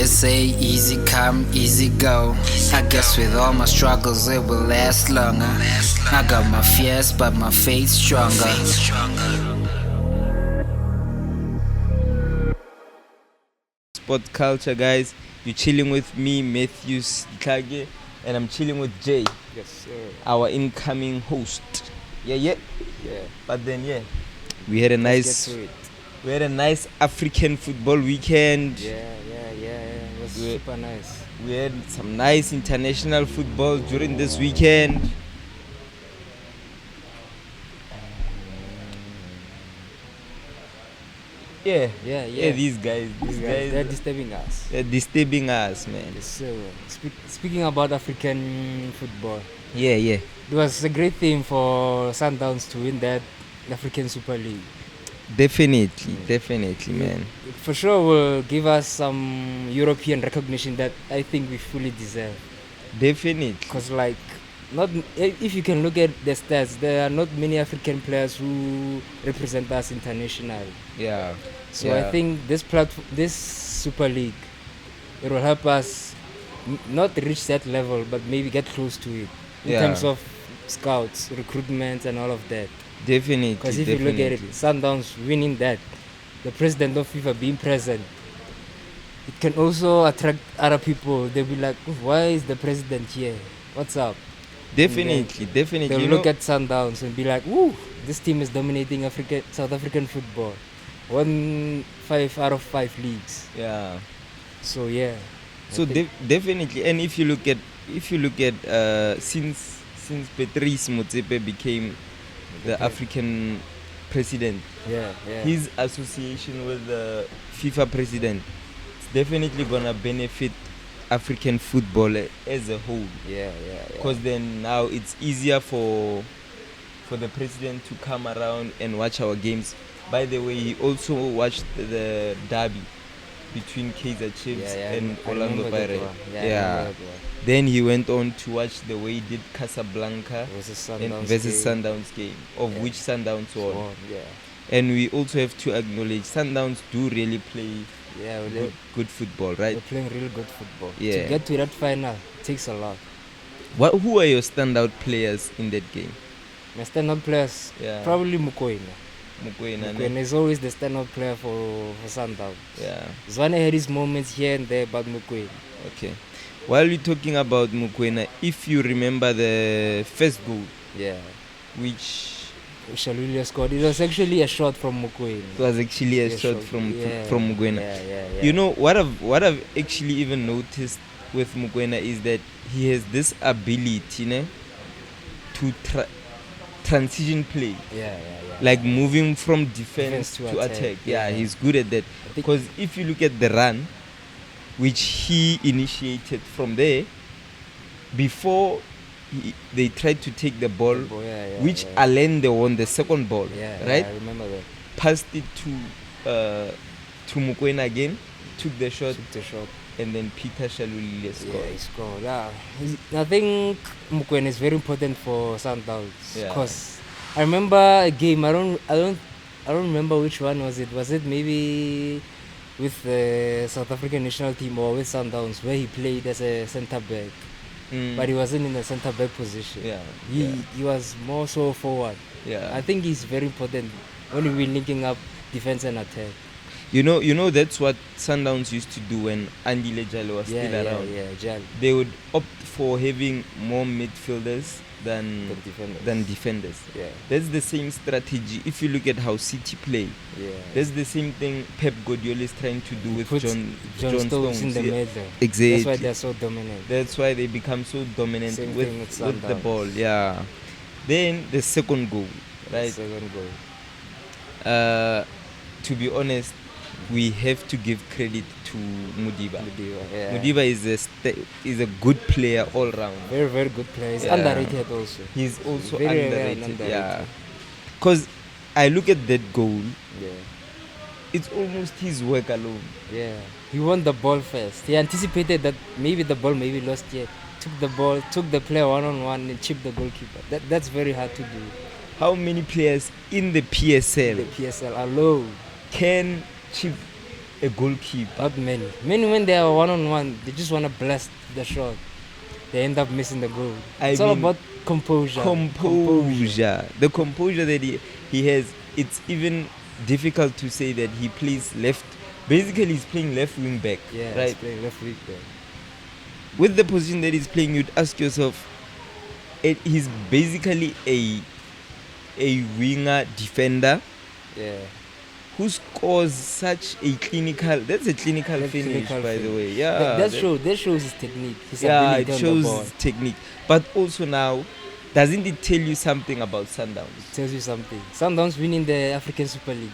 They say easy come, easy go. I guess with all my struggles it will last longer. I got my fears but my faith stronger. Sport culture, guys. You're chilling with me, Matthew Kage, and I'm chilling with Jay. Yes, sir. Our incoming host. Yeah. But then, we had a Let's get to it. nice African football weekend. Yeah. It was super nice. We had some nice international football during this weekend. Yeah, these guys, They're disturbing us. they're disturbing us, man. Yes, sir. Speaking about African football, Yeah. it was a great thing for Sundowns to win that African Super League. Definitely, man. It for sure will give us some European recognition that I think we fully deserve. Definitely. Because if you can look at the stats, there are not many African players who represent us internationally. Yeah. So I think this Super League, it will help us not reach that level, but maybe get close to it in terms of scouts, recruitment, and all of that. Definitely. Because if you look at it, Sundowns winning that, the president of FIFA being present, it can also attract other people. They'll be like, why is the president here? What's up? Definitely. They'll look at Sundowns and be like, woo, this team is dominating South African football. Won 5 out of 5 leagues. Yeah. So yeah. So definitely, and if you look at since Patrice Motsepe became the African president, his association with the FIFA president, it's definitely gonna benefit African football as a whole. Because then now it's easier for the president to come around and watch our games. By the way, he also watched the derby between Kaizer Chiefs and Orlando Pirates. Then he went on to watch the way he did Casablanca versus Sundowns game, of which Sundowns won. And we also have to acknowledge Sundowns do really play good football, right? They're playing really good football. Yeah. To get to that final takes a lot. Who are your standout players in that game? My standout players, probably Mukwena. Mukwena is always the standout player for Sundowns. Yeah. Zwane had his moments here and there, but Mukwena. Okay. While we're talking about Mukwena, if you remember the first goal, which Shalulia scored, it was actually a shot from Mukwena. It was actually a shot from Mukwena. Yeah. You know what I've actually even noticed with Mukwena is that he has this ability, to transition play. Like moving from defense to attack. He's good at that. Because if you look at the run, which he initiated from there, before they tried to take the ball, which Allende won the second ball, right? I remember that. Passed it to Mukwena again, took the shot, and then Peter Shalulile scored. Yeah, he scored. I think Mukwena is very important for Sundowns because I remember a game. I don't remember which one was it. Was it maybe with the South African national team or with Sundowns, where he played as a centre back, but he wasn't in the centre back position. He was more so forward. I think he's very important when we're linking up defense and attack. You know that's what Sundowns used to do when Andile Jalo was still around. Jalo. They would opt for having more midfielders than defenders. That's the same strategy. If you look at how City play, that's the same thing Pep Guardiola is trying to do with John Stones in the middle. Exactly. That's why they're so dominant. That's why they become so dominant with the ball. Then the second goal, right? To be honest, we have to give credit to Mudiba. Mudiba is a good player all round. Very, very good player. He's underrated also. He's also very underrated. Because I look at that goal, it's almost his work alone. He won the ball first. He anticipated that maybe the ball may be lost yet. Took the ball, took the player one-on-one and chipped the goalkeeper. That's very hard to do. How many players in the PSL alone can chip a goalkeeper. Not many. Many when they are one-on-one, they just want to blast the shot. They end up missing the goal. It's all about composure. Composure. The composure that he has. It's even difficult to say that he plays left. Basically, he's playing left wing back. Yeah, right? He's playing left wing back. With the position that he's playing, you'd ask yourself, he's basically a winger defender. Yeah. Who scores such a clinical? That's a clinical finish, by the way. Yeah. That shows his technique. His ability it shows his technique. But also now, doesn't it tell you something about Sundowns? It tells you something. Sundowns winning the African Super League,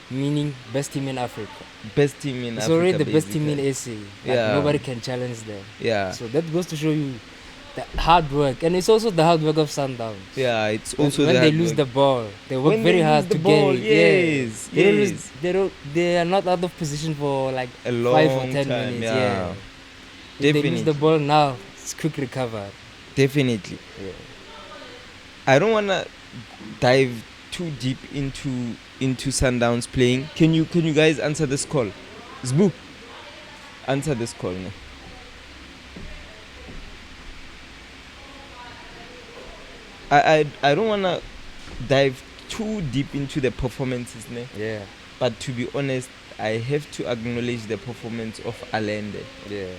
meaning best team in Africa. Best team in Africa. It's already the best team in SA. Yeah. Nobody can challenge them. Yeah. So that goes to show you the hard work, and it's also the hard work of Sundowns. Yeah, it's also when the they hard lose work. the ball, they work when very they hard lose to the ball, get it. Yes, They are not out of position for like a long 5 or 10 time, minutes. yeah. If they lose the ball now, it's quick recover. Definitely. Yeah. I don't wanna dive too deep into Sundowns playing. Can you guys answer this call? Zbu, answer this call now. I don't wanna dive too deep into the performances, ne? Yeah. But to be honest, I have to acknowledge the performance of Allende. Yeah.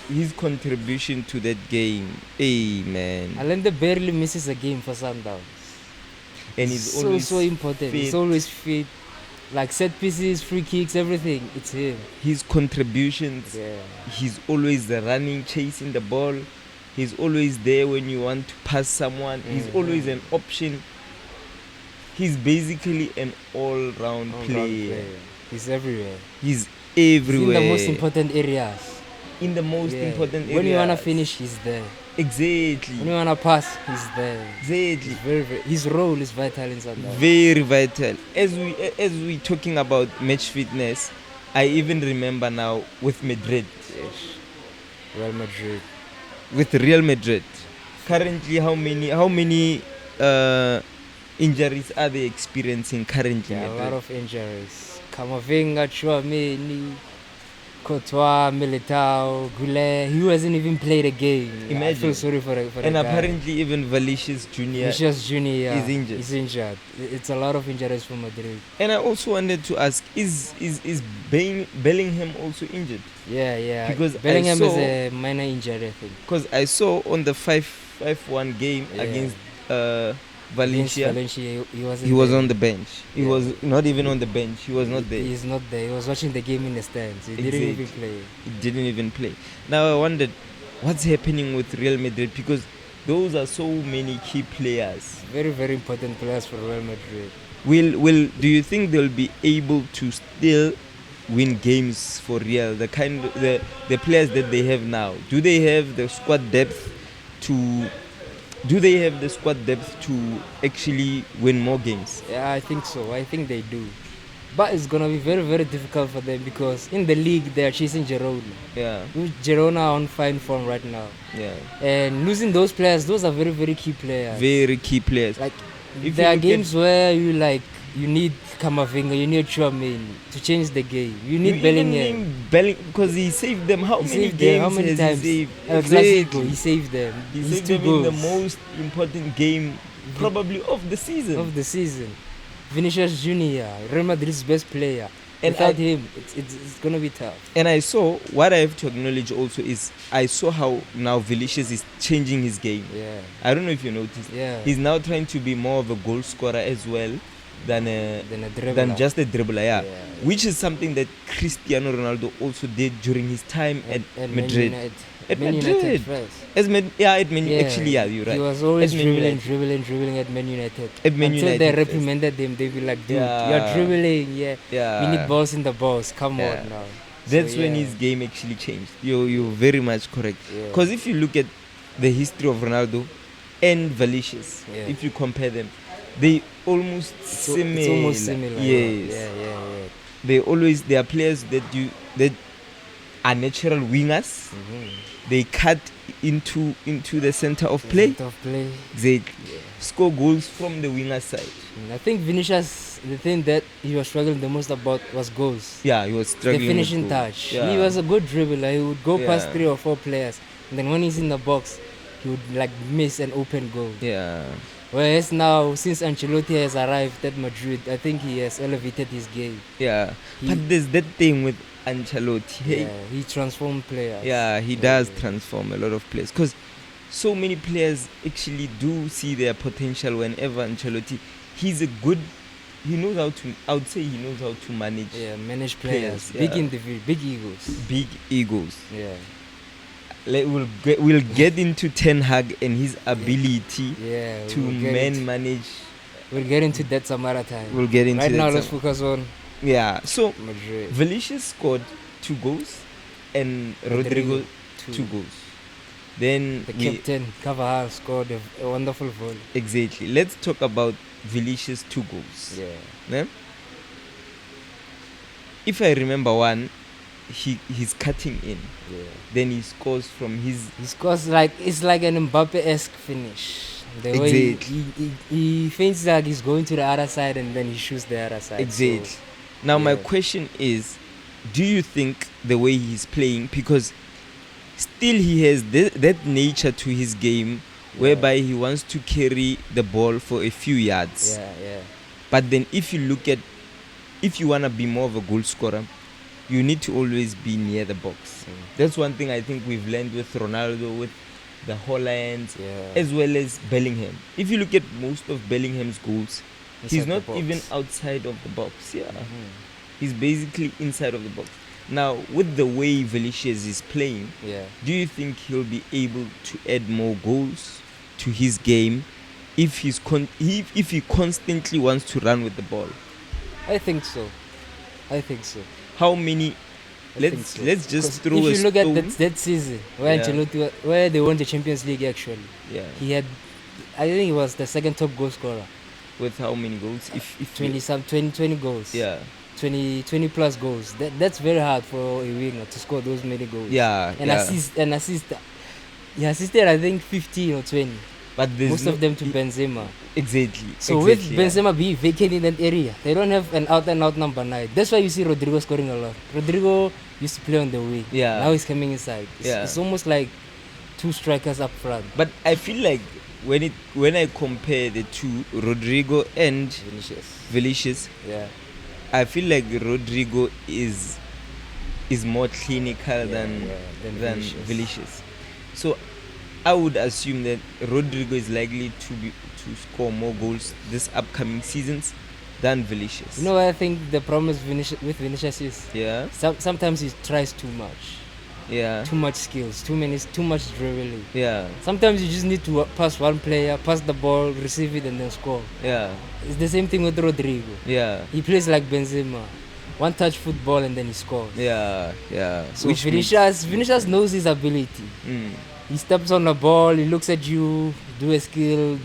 His contribution to that game, hey man. Allende barely misses a game for Sundowns. And he's always so important. fit. He's always fit. Like set pieces, free kicks, everything. It's him. His contributions. Yeah. He's always running, chasing the ball. He's always there when you want to pass someone. He's always an option. He's basically an all-round player. He's everywhere. He's everywhere. In the most important areas. In the most important areas. When you want to finish, he's there. Exactly. When you want to pass, he's there. Exactly. Very, his role is vital in Sundowns. Very vital. As we talking about match fitness, I even remember now with Madrid. Yes. Real Madrid. With Real Madrid. Currently, how many injuries are they experiencing currently? Yeah, a lot of injuries. Camavinga, Chouameni, Courtois, Militao, Goulet. He hasn't even played a game. Imagine. I feel sorry for the and guy. Apparently even Vinicius Junior is injured. He's injured. It's a lot of injuries for Madrid. And I also wanted to ask, is Bellingham also injured? Yeah. Because Bellingham is a minor injury, I think. Because I saw on the 5-1 game against Valencia, he was on the bench. He was not even on the bench. He was not there. He's not there. He was watching the game in the stands. He didn't even play. He didn't even play. Now I wondered, what's happening with Real Madrid? Because those are so many key players. Very, very important players for Real Madrid. Do you think they'll be able to still win games for Real? The players that they have now. Do they have the squad depth to actually win more games? Yeah, I think so. I think they do. But it's going to be very, very difficult for them because in the league, they are chasing Girona. Yeah. Girona are on fine form right now. Yeah. And losing those players, those are very, very key players. Very key players. Like, there are games where you need Camavinga, you need Chouameni to change the game. You need Bellingham. Because he saved them. How many times? He saved? Exactly. He saved them. He saved them in the most important game probably of the season. Vinicius Junior, Real Madrid's best player. And without him, it's going to be tough. And I saw, what I have to acknowledge also is, I saw how now Vinicius is changing his game. Yeah. I don't know if you noticed. Yeah. He's now trying to be more of a goal scorer as well than just a dribbler. Yeah. Which is something that Cristiano Ronaldo also did during his time at Madrid. At Man Madrid. United first. At Man Actually, yeah, you're right. He was always dribbling at Man United. Until they reprimanded him, they be like, dude, you're dribbling. We need balls in the box. Come on now. That's when his game actually changed. You're very much correct. Because if you look at the history of Ronaldo and Vinicius, if you compare them, they almost similar. It's almost similar. Yes. Yeah. They are players that are natural wingers. Mm-hmm. They cut into the center of play. Exactly. Yeah. Score goals from the winger side. I think Vinicius, the thing that he was struggling the most about was goals. Yeah, he was struggling. The finishing with touch. Yeah. He was a good dribbler. He would go past 3 or 4 players, and then when he's in the box, he would like miss an open goal. Yeah. Whereas now, since Ancelotti has arrived at Madrid, I think he has elevated his game. Yeah. But there's that thing with Ancelotti. Yeah, he transformed players. Yeah, he does transform a lot of players. Because so many players actually do see their potential whenever Ancelotti. He's a good. He knows how to. I would say he knows how to manage. Yeah, manage players. Yeah. Big individual, big egos. Big egos. Yeah. We'll get into Ten Hag and his ability to manage. We'll get into that some other time. We'll get into right that now. Let's focus on. Yeah. So Madrid. Vinicius scored 2 goals and Rodrigo 2 goals. Then the captain Carvajal scored a wonderful goal. Exactly. Let's talk about Vinicius 2 goals. Yeah. If I remember one, he's cutting in. Yeah. Then he scores from his. He scores it's like an Mbappe-esque finish. The way he feels like he's going to the other side and then he shoots the other side. Exactly. So, now my question is, do you think the way he's playing, because still he has that nature to his game whereby he wants to carry the ball for a few yards. Yeah. But then if you want to be more of a goal scorer, you need to always be near the box. That's one thing I think we've learned with Ronaldo, with the Hollands, as well as Bellingham. If you look at most of Bellingham's goals, he's not even outside of the box. Yeah. He's basically inside of the box. Now, with the way Vinicius is playing, do you think he'll be able to add more goals to his game if if he constantly wants to run with the ball? I think so. How many? Let's just throw a stone. If you look at that season where Ancelotti, where they won the Champions League, actually, he had, I think he was the second top goal scorer. With how many goals? If 20 goals. Yeah. 20 plus goals. That's very hard for a winger to score those many goals. Yeah. Assist. He assisted, I think, 15 or 20. But most of them to Benzema. Exactly. So with Benzema being vacant in that area, they don't have an out and out number 9. That's why you see Rodrigo scoring a lot. Rodrigo used to play on the wing. Yeah. Now he's coming inside. It's almost like 2 strikers up front. But I feel like when I compare the two, Rodrigo and Vinicius, I feel like Rodrigo is more clinical than Vinicius. So I would assume that Rodrigo is likely to score more goals this upcoming seasons than Vinicius. You know what I think the problem with Vinicius is? Yeah. Sometimes he tries too much. Yeah. Too much skills, too much dribbling. Yeah. Sometimes you just need to pass one player, pass the ball, receive it, and then score. Yeah. It's the same thing with Rodrigo. Yeah. He plays like Benzema. One touch football and then he scores. Yeah. So Vinicius knows his ability. He steps on the ball, he looks at you, do a skill,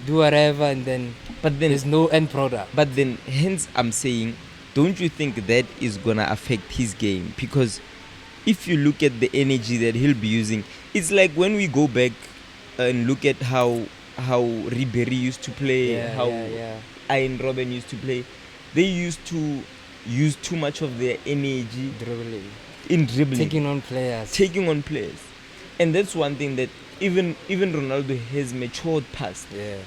do whatever, and then there's no end product. But then, hence I'm saying, don't you think that is gonna affect his game? Because if you look at the energy that he'll be using, it's like when we go back and look at how Ribéry used to play, how Ian Robben used to play, they used to use too much of their energy in dribbling, taking on players. And that's one thing that even Ronaldo has matured past. Yeah.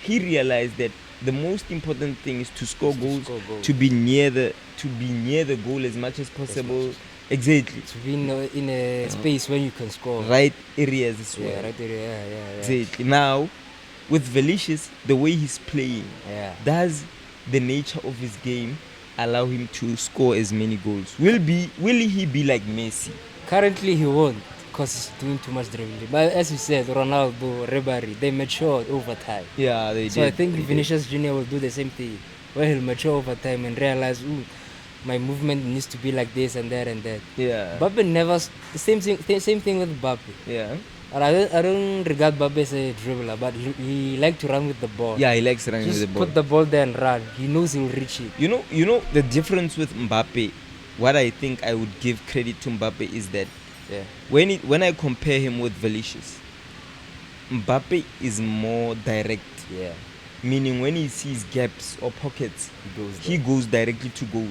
He realized that the most important thing is to score goals, to be near the goal as much as possible. Exactly. To be in a space where you can score. Right areas as well. Yeah, right area. Yeah. Exactly. Now, with Vinicius, the way he's playing, does the nature of his game allow him to score as many goals? Will he be like Messi? Currently, he won't, because he's doing too much dribbling. But as you said, Ronaldo, Ribéry, they matured over time. Yeah, they did. So I think Vinicius Junior will do the same thing, where he'll mature over time and realize, my movement needs to be like this and that and that. Yeah. Mbappe never. Same thing with Mbappe. Yeah. I don't regard Mbappe as a dribbler, but he likes to run with the ball. Yeah, he likes running with the ball. Put the ball there and run. He knows he'll reach it. You know the difference with Mbappe. What I think I would give credit to Mbappe is that Yeah. When I compare him with Vinicius, Mbappe is more direct. Yeah. Meaning when he sees gaps or pockets, he goes directly to goal.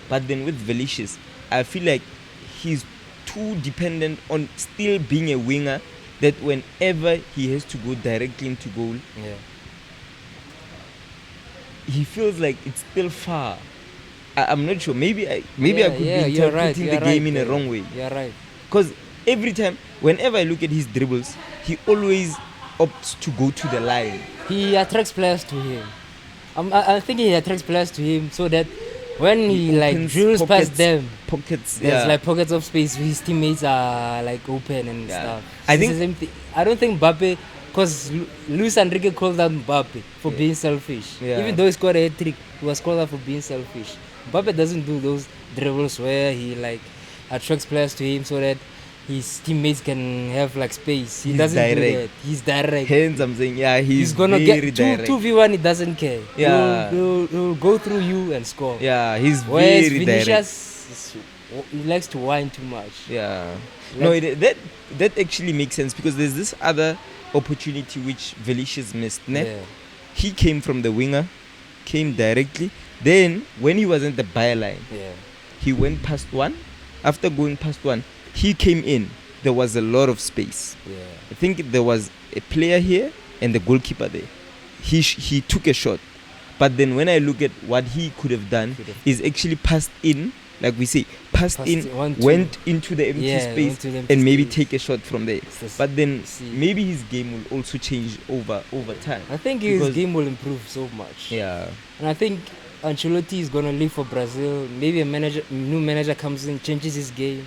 But then with Vinicius, I feel like he's too dependent on still being a winger, that whenever he has to go directly into goal, he feels like it's still far. I'm not sure. Maybe I could be interpreting the game in a wrong way. You're right. Because every time, whenever I look at his dribbles, he always opts to go to the line. He attracts players to him. I think he attracts players to him so that when he like drills past them, there's like pockets of space where his teammates are like open and stuff. I don't think Mbappe, because Luis Enrique called out Mbappe for being selfish. Even though he scored a hat-trick, he was called out for being selfish. Mbappe doesn't do those dribbles where he like attracts players to him so that his teammates can have like space. He doesn't do that. He's direct. Hence I'm saying, he's gonna very get direct. 2v1, he doesn't care. Yeah. He'll go through you and score. Yeah, he's Whereas very Vinicius, he likes to whine too much. Yeah. No, that actually makes sense, because there's this other opportunity which Vinicius missed. He came from the winger, came directly. Then when he was in the byline, he went past one. After going past one, he came in. There was a lot of space. I think there was a player here and the goalkeeper there. He took a shot. But then when I look at what he could have done, is actually passed in, like we say, went into the empty space and maybe take a shot from there. But then maybe his game will also change over time. I think his game will improve so much. Yeah. And I think Ancelotti is going to leave for Brazil. Maybe a new manager comes in, changes his game.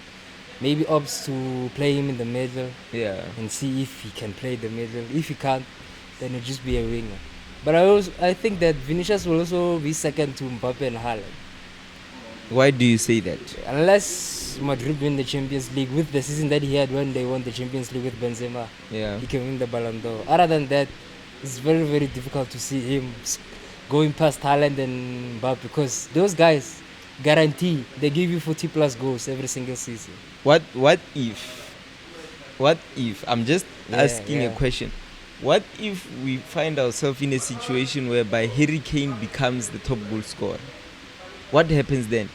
Maybe opts to play him in the middle. And see if he can play the middle. If he can't, then he'll just be a winger. But I think that Vinicius will also be second to Mbappe and Haaland. Why do you say that? Unless Madrid win the Champions League with the season that he had when they won the Champions League with Benzema, he can win the Ballon d'Or. Other than that, it's very, very difficult to see him going past Haaland and Mbappe, because those guys guarantee they give you 40 plus goals every single season. What if I'm just asking a question, what if we find ourselves in a situation whereby Harry Kane becomes the top goal scorer? What happens then?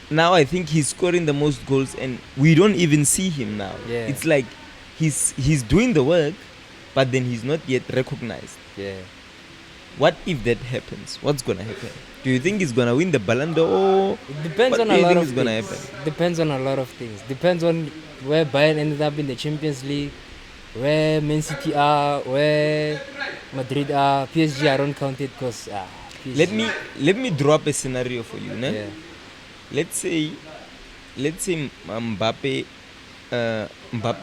I think he's scoring the most goals and we don't even see him now. It's like he's doing the work, but then he's not yet recognized. What if that happens? What's gonna happen? Do you think he's gonna win the Ballon d'Or? It depends on a lot of things. Depends on a lot of things. Depends on where Bayern ended up in the Champions League, where Man City are, where Madrid are. PSG I don't count it because let me drop a scenario for you. Let's say Mbappe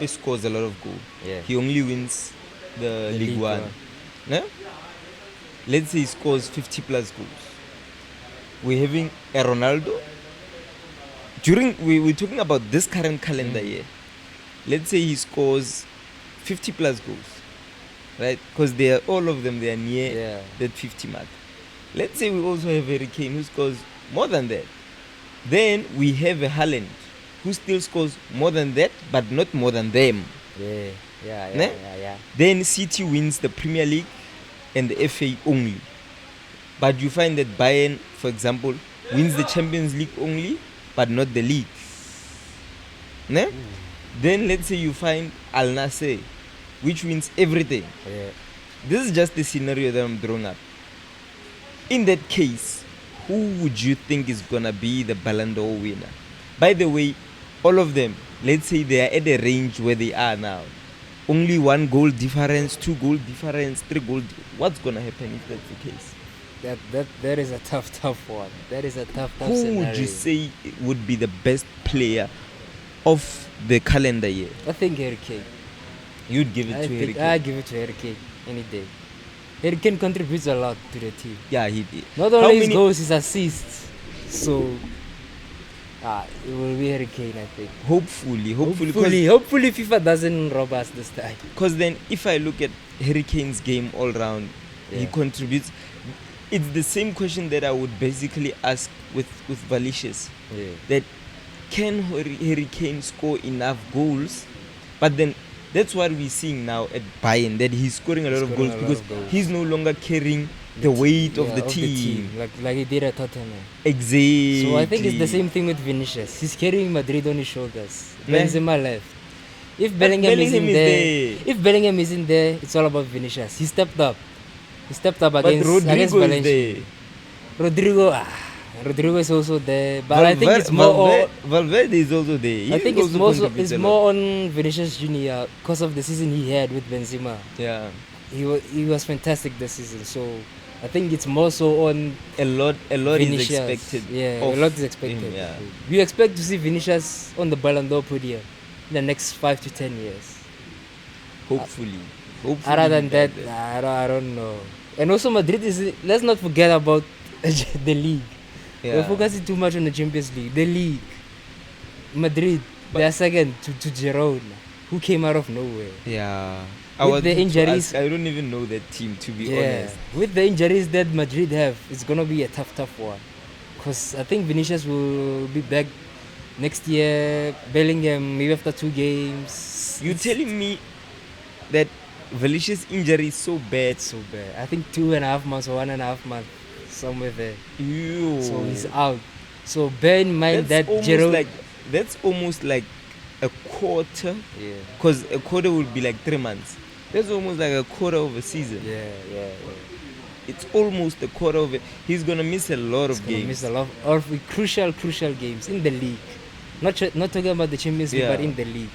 scores a lot of goals. He only wins the Ligue 1. Let's say he scores 50 plus goals. We're having a Ronaldo. We're talking about this current calendar year. Let's say he scores 50 plus goals, right? Because all of them they are near that 50 mark. Let's say we also have Harry Kane who scores more than that. Then we have a Haaland who still scores more than that, but not more than them. Then City wins the Premier League and the FA only. But you find that Bayern, for example, wins the Champions League only, but not the league. Then let's say you find Al Nassr, which wins everything. This is just the scenario that I'm drawing up. In that case, who would you think is gonna be the Ballon d'Or winner? By the way, all of them, let's say they are at a range where they are now. Only 1 goal difference, 2 goal difference, 3 goal. What's gonna happen if that's the case? That is a tough one. That is a tough Who scenario. would you say would be the best player of the calendar year? I think Harry Kane. You'd give it to Harry Kane? I give it to Harry Kane any day. Harry Kane contributes a lot to the team. Yeah, he did. Not only his goals, his assists. So it will be Harry Kane, I think. Hopefully FIFA doesn't rob us this time. Because then if I look at Harry Kane's game all round, he contributes. It's the same question that I would basically ask with Vinicius. That can Harry Kane score enough goals? But then that's what we're seeing now at Bayern, that he's scoring a lot of goals because he's no longer carrying the weight of the team. Like he did at Tottenham. Exactly. So I think it's the same thing with Vinicius. He's carrying Madrid on his shoulders. Benzema left. If Bellingham isn't there, it's all about Vinicius. He stepped up. Against Valencia. Rodrigo is also there, but I think it's more. Valverde is also there. I think it's more on Vinicius Junior because of the season he had with Benzema. Yeah, he was fantastic this season. So I think it's more so on a lot Vinicius. is expected. Yeah, a lot is expected. Him, yeah. We expect to see Vinicius on the Ballon d'Or podium in the next 5 to 10 years. Hopefully. Other than that, I don't know. And also Madrid is. Let's not forget about the league. Yeah. We're focusing too much on the Champions League. The league, Madrid, they are second to Girona, who came out of nowhere. Yeah. With the injuries, I don't even know that team, to be honest. With the injuries that Madrid have, it's gonna be a tough one. Because I think Vinicius will be back next year. Bellingham maybe after 2 games. You telling me that Vinicius' injury is so bad? So bad. I think 2.5 months or 1.5 months. Somewhere there. So he's out. So bear in mind that's almost like a quarter. Yeah. Because a quarter would be like 3 months. That's almost like a quarter of a season. Yeah. It's almost a quarter of it. He's gonna miss a lot of games. Miss a lot of crucial games in the league. Not talking about the Champions League, but in the league.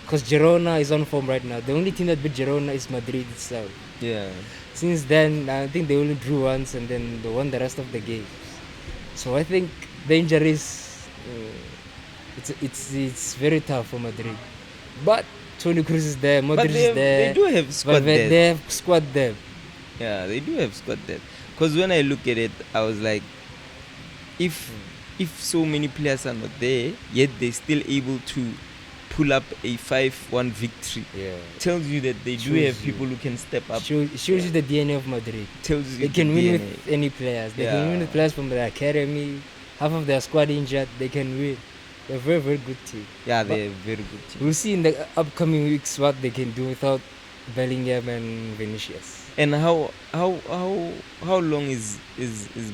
Because Girona is on form right now. The only team that beat Girona is Madrid itself. Yeah. Since then, I think they only drew once and then they won the rest of the games. So I think the injuries, it's very tough for Madrid. But Toni Kroos is there, Modric is there. They do have squad depth. They have squad depth. Yeah, they do have squad depth. Because when I look at it, I was like, if so many players are not there, yet they're still able to pull up a 5-1 victory. Yeah. Tells you that they do have people who can step up. Shows you the DNA of Madrid. Tells you they can win with any players. They can win with players from the academy. Half of their squad injured, they can win. They're a very, very good team. Yeah, they're a very good team. We'll see in the upcoming weeks what they can do without Bellingham and Vinicius. And how long is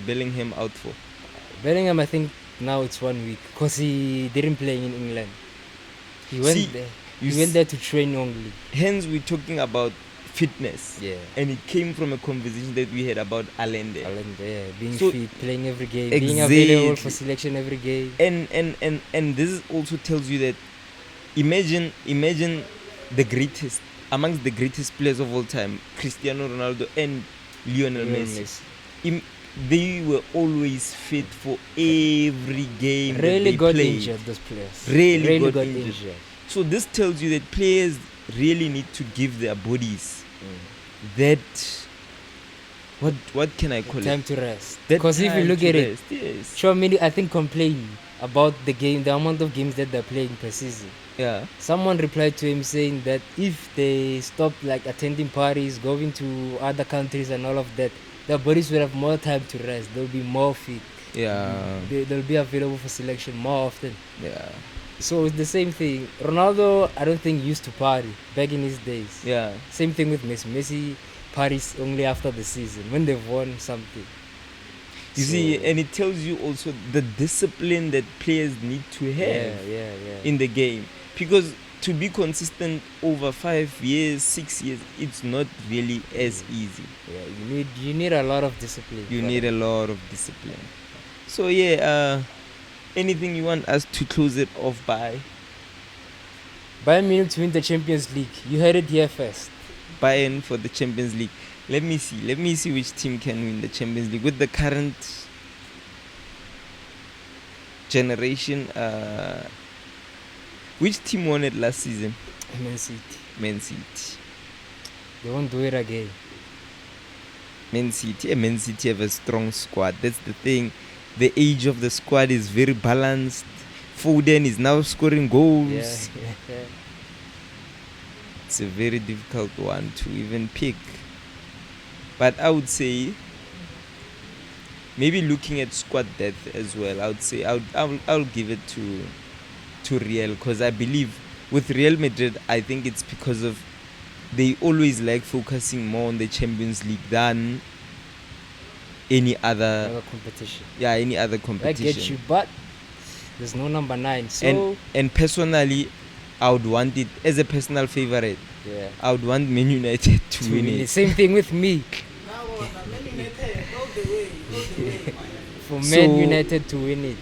Bellingham out for? Bellingham, I think now it's 1 week because he didn't play in England. He went there to train only. Hence, we're talking about fitness. Yeah. And it came from a conversation that we had about Allende. Being fit, playing every game, being available for selection every game. And this also tells you that imagine the greatest, amongst the greatest players of all time, Cristiano Ronaldo and Lionel Messi. They were always fit for every game. Really got played. Injured, those players. Really got injured. So this tells you that players really need to give their bodies that, what can I call time it? To rest. Because if you look at it, sure many I think complain about the amount of games that they're playing per season. Yeah. Someone replied to him saying that if they stop like attending parties, going to other countries and all of that, their bodies will have more time to rest. They'll be more fit. Yeah. They'll be available for selection more often. Yeah. So it's the same thing. Ronaldo, I don't think used to party back in his days. Yeah. Same thing with Messi. Messi parties only after the season when they've won something. You see, and it tells you also the discipline that players need to have in the game. Because to be consistent over 5 years, 6 years, it's not really as easy. Yeah, you need a lot of discipline. You need a lot of discipline. So anything you want us to close it off by? Bayern Munich to win the Champions League. You heard it here first. Bayern for the Champions League. Let me see which team can win the Champions League with the current generation. Which team won it last season? Man City. They won't do it again. Man City have a strong squad. That's the thing. The age of the squad is very balanced. Foden is now scoring goals. Yeah. It's a very difficult one to even pick. But I would say, maybe looking at squad depth as well, I would say I'll give it to to Real, because I believe with Real Madrid, I think it's because of they always like focusing more on the Champions League than any other competition. Yeah, any other competition. I get you, but there's no number 9. So and personally, I would want it as a personal favorite. Yeah, I would want Man United to win it. Same thing with me. For Man United to win it.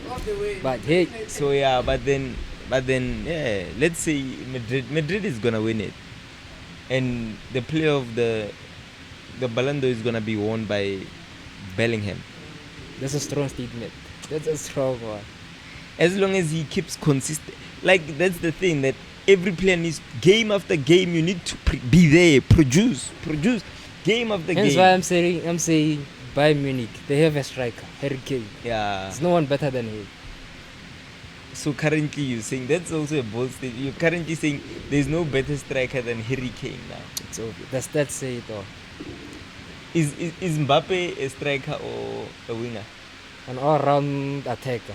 But hey, so yeah, but then yeah, let's say Madrid is gonna win it, and the player of the Ballon d'Or is gonna be won by Bellingham. That's a strong statement. That's a strong one. As long as he keeps consistent, like that's the thing, that every player needs, game after game, you need to be there, produce game after game. That's why I'm saying Bayern Munich, they have a striker, Harry Kane. Yeah, there's no one better than him. So currently you're saying, that's also a bold statement. You're currently saying there's no better striker than Harry Kane now. It's obvious. That's it all. Is Mbappe a striker or a winger? An all-round attacker.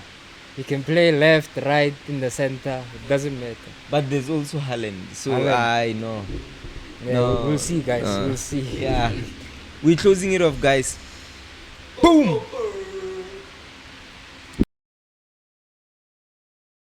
He can play left, right, in the center. It doesn't matter. But there's also Haaland. So I know. Yeah, no, we'll see, guys. We'll see. Yeah. We're closing it off, guys. Boom!